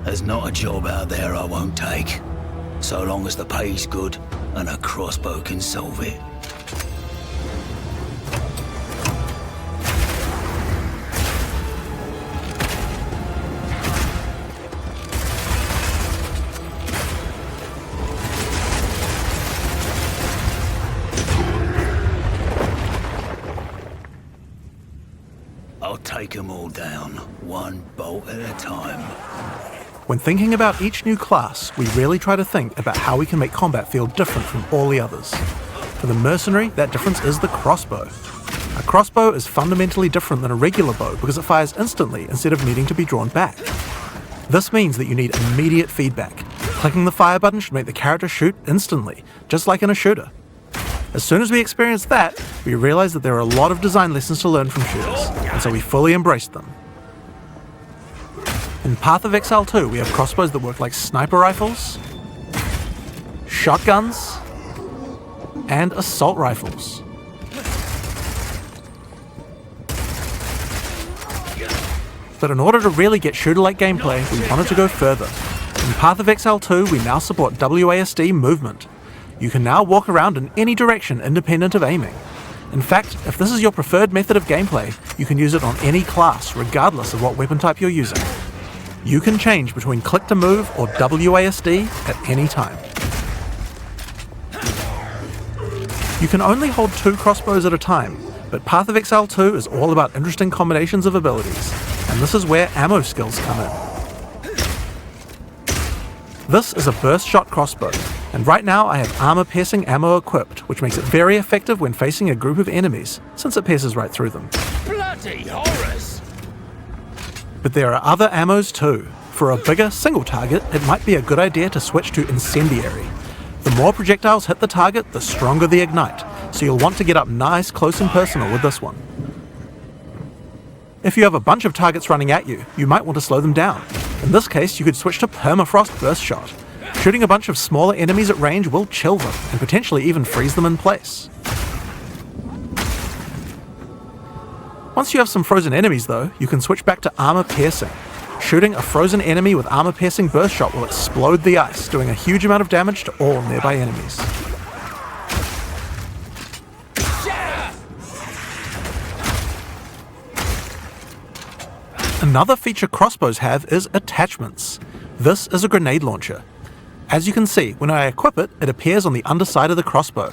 There's not a job out there I won't take, so long as the pay's good and a crossbow can solve it. I'll take them all down, one bolt at a time. When thinking about each new class, we really try to think about how we can make combat feel different from all the others. For the mercenary, that difference is the crossbow. A crossbow is fundamentally different than a regular bow because it fires instantly instead of needing to be drawn back. This means that you need immediate feedback. Clicking the fire button should make the character shoot instantly, just like in a shooter. As soon as we experienced that, we realized that there are a lot of design lessons to learn from shooters, and so we fully embraced them. In Path of Exile 2, we have crossbows that work like sniper rifles, shotguns, and assault rifles. But in order to really get shooter-like gameplay, we wanted to go further. In Path of Exile 2, we now support WASD movement. You can now walk around in any direction independent of aiming. In fact, if this is your preferred method of gameplay, you can use it on any class, regardless of what weapon type you're using. You can change between click to move or WASD at any time. You can only hold 2 crossbows at a time, but Path of Exile 2 is all about interesting combinations of abilities, and this is where ammo skills come in. This is a burst shot crossbow, and right now I have armor piercing ammo equipped, which makes it very effective when facing a group of enemies, since it pierces right through them. Bloody horrors! But there are other ammos too. For a bigger, single target, it might be a good idea to switch to Incendiary. The more projectiles hit the target, the stronger the ignite, so you'll want to get up nice, close and personal with this one. If you have a bunch of targets running at you, you might want to slow them down. In this case, you could switch to Permafrost Burst Shot. Shooting a bunch of smaller enemies at range will chill them, and potentially even freeze them in place. Once you have some frozen enemies though, you can switch back to Armor Piercing. Shooting a frozen enemy with Armor Piercing Burst Shot will explode the ice, doing a huge amount of damage to all nearby enemies. Another feature crossbows have is attachments. This is a grenade launcher. As you can see, when I equip it, it appears on the underside of the crossbow.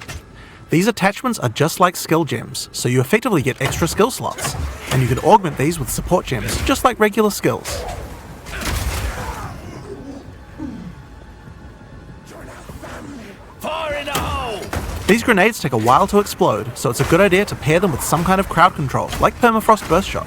These attachments are just like skill gems, so you effectively get extra skill slots, and you can augment these with support gems, just like regular skills. Fire in the hole! These grenades take a while to explode, so it's a good idea to pair them with some kind of crowd control, like Permafrost Burst Shot.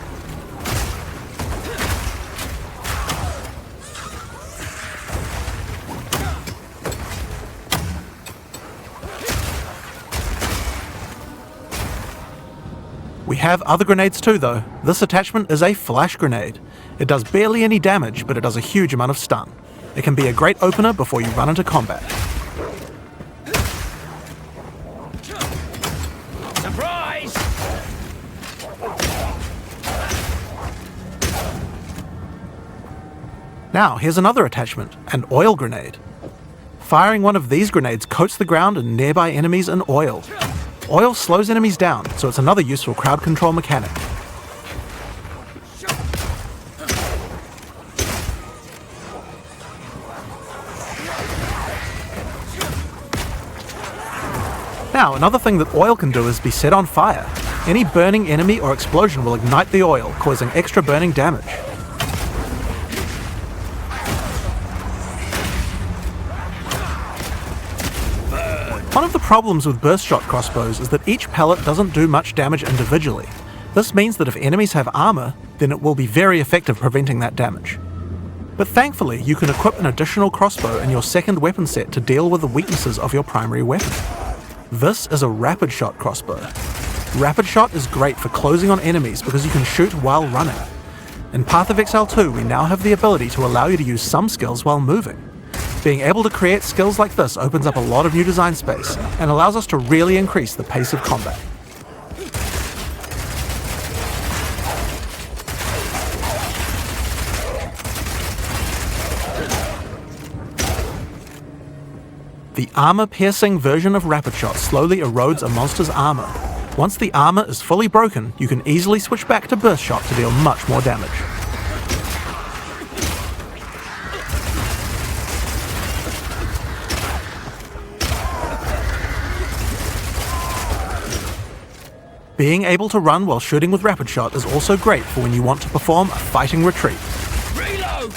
We have other grenades too though. This attachment is a flash grenade. It does barely any damage, but it does a huge amount of stun. It can be a great opener before you run into combat. Surprise! Now here's another attachment, an oil grenade. Firing one of these grenades coats the ground and nearby enemies in oil. Oil slows enemies down, so it's another useful crowd control mechanic. Now, another thing that oil can do is be set on fire. Any burning enemy or explosion will ignite the oil, causing extra burning damage. One of the problems with burst shot crossbows is that each pellet doesn't do much damage individually. This means that if enemies have armor, then it will be very effective preventing that damage. But thankfully, you can equip an additional crossbow in your second weapon set to deal with the weaknesses of your primary weapon. This is a rapid shot crossbow. Rapid shot is great for closing on enemies because you can shoot while running. In Path of Exile 2, we now have the ability to allow you to use some skills while moving. Being able to create skills like this opens up a lot of new design space and allows us to really increase the pace of combat. The armor-piercing version of Rapid Shot slowly erodes a monster's armor. Once the armor is fully broken, you can easily switch back to Burst Shot to deal much more damage. Being able to run while shooting with Rapid Shot is also great for when you want to perform a fighting retreat. Reload!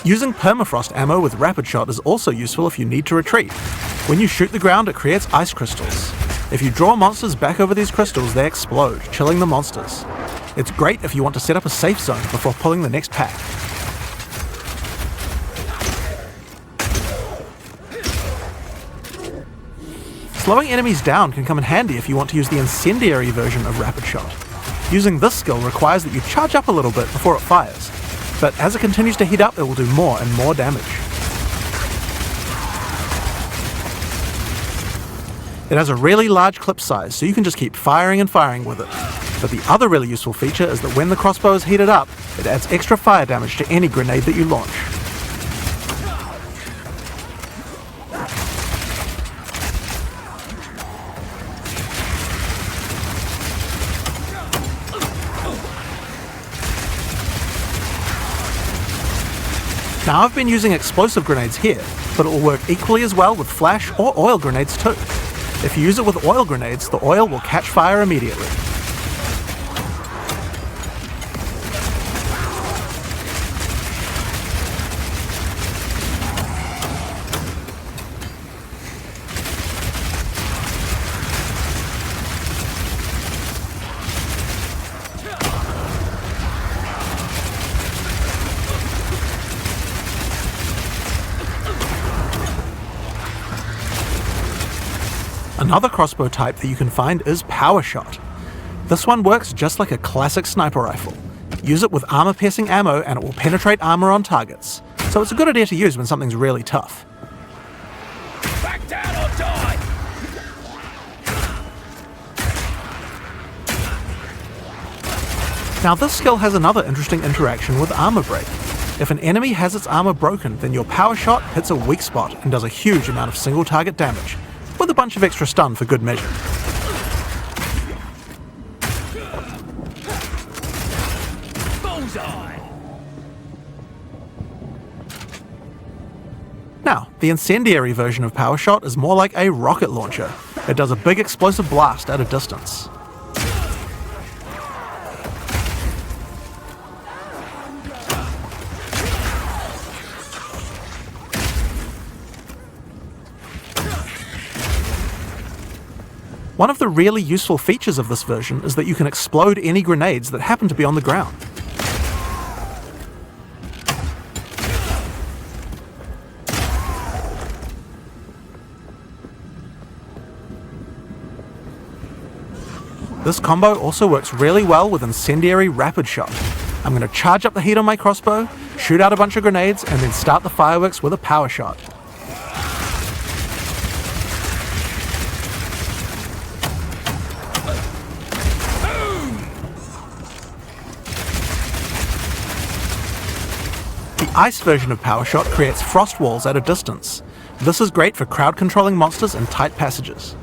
Using permafrost ammo with Rapid Shot is also useful if you need to retreat. When you shoot the ground, it creates ice crystals. If you draw monsters back over these crystals, they explode, chilling the monsters. It's great if you want to set up a safe zone before pulling the next pack. Slowing enemies down can come in handy if you want to use the incendiary version of Rapid Shot. Using this skill requires that you charge up a little bit before it fires, but as it continues to heat up, it will do more and more damage. It has a really large clip size, so you can just keep firing and firing with it. But the other really useful feature is that when the crossbow is heated up, it adds extra fire damage to any grenade that you launch. Now I've been using explosive grenades here, but it will work equally as well with flash or oil grenades too. If you use it with oil grenades, the oil will catch fire immediately. Another crossbow type that you can find is Power Shot. This one works just like a classic sniper rifle. Use it with armor-piercing ammo and it will penetrate armor on targets, so it's a good idea to use when something's really tough. Back down or die! Now this skill has another interesting interaction with armor break. If an enemy has its armor broken, then your Power Shot hits a weak spot and does a huge amount of single target damage, with a bunch of extra stun for good measure. Bullseye! Now, the incendiary version of Power Shot is more like a rocket launcher. It does a big explosive blast at a distance. One of the really useful features of this version is that you can explode any grenades that happen to be on the ground. This combo also works really well with incendiary Rapid Shot. I'm going to charge up the heat on my crossbow, shoot out a bunch of grenades, and then start the fireworks with a Power Shot. The ice version of Power Shot creates frost walls at a distance. This is great for crowd-controlling monsters in tight passages.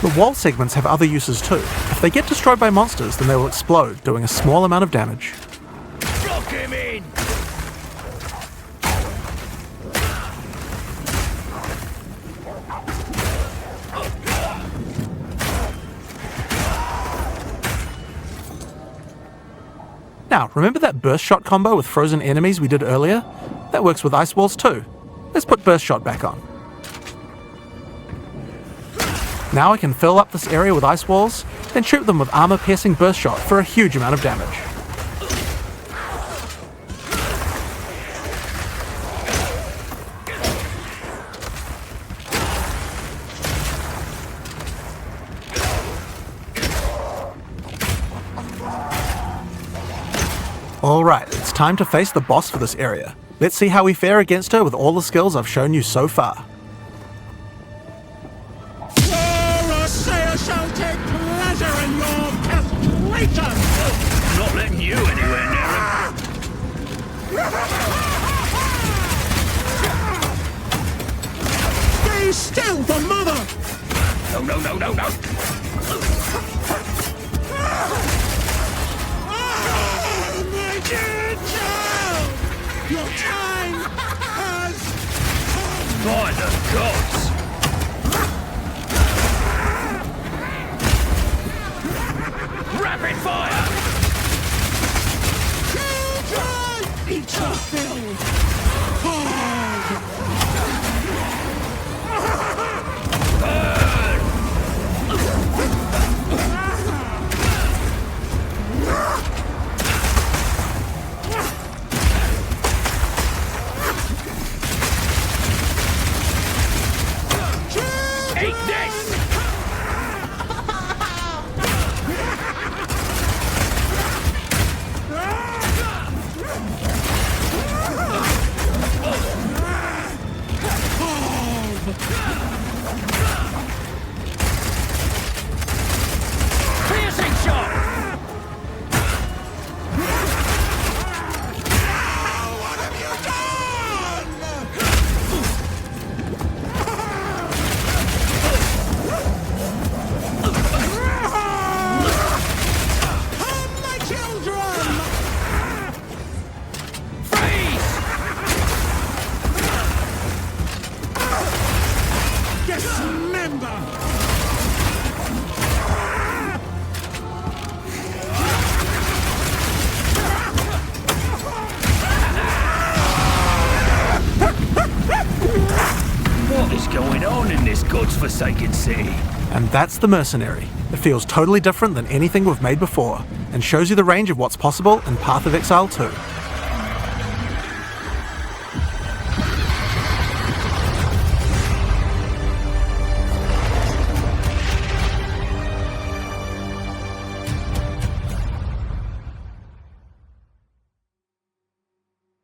The wall segments have other uses too. If they get destroyed by monsters, then they will explode, doing a small amount of damage. Block him in! Now, remember that Burst Shot combo with frozen enemies we did earlier? That works with ice walls too. Let's put Burst Shot back on. Now I can fill up this area with ice walls, then shoot them with armor-piercing Burst Shot for a huge amount of damage. Alright, it's time to face the boss for this area. Let's see how we fare against her with all the skills I've shown you so far. Shall take pleasure in your castration! Satan! Not letting you anywhere near him. Stay still, for mother! No. Oh, my dear child! Your time has By the gods! Rapid fire! children! Eat your fill! Eat this! Piercing shot! What have you done? Come, my children! Freeze! Dismember! What is going on in this godforsaken city? And that's the Mercenary. It feels totally different than anything we've made before, and shows you the range of what's possible in Path of Exile 2.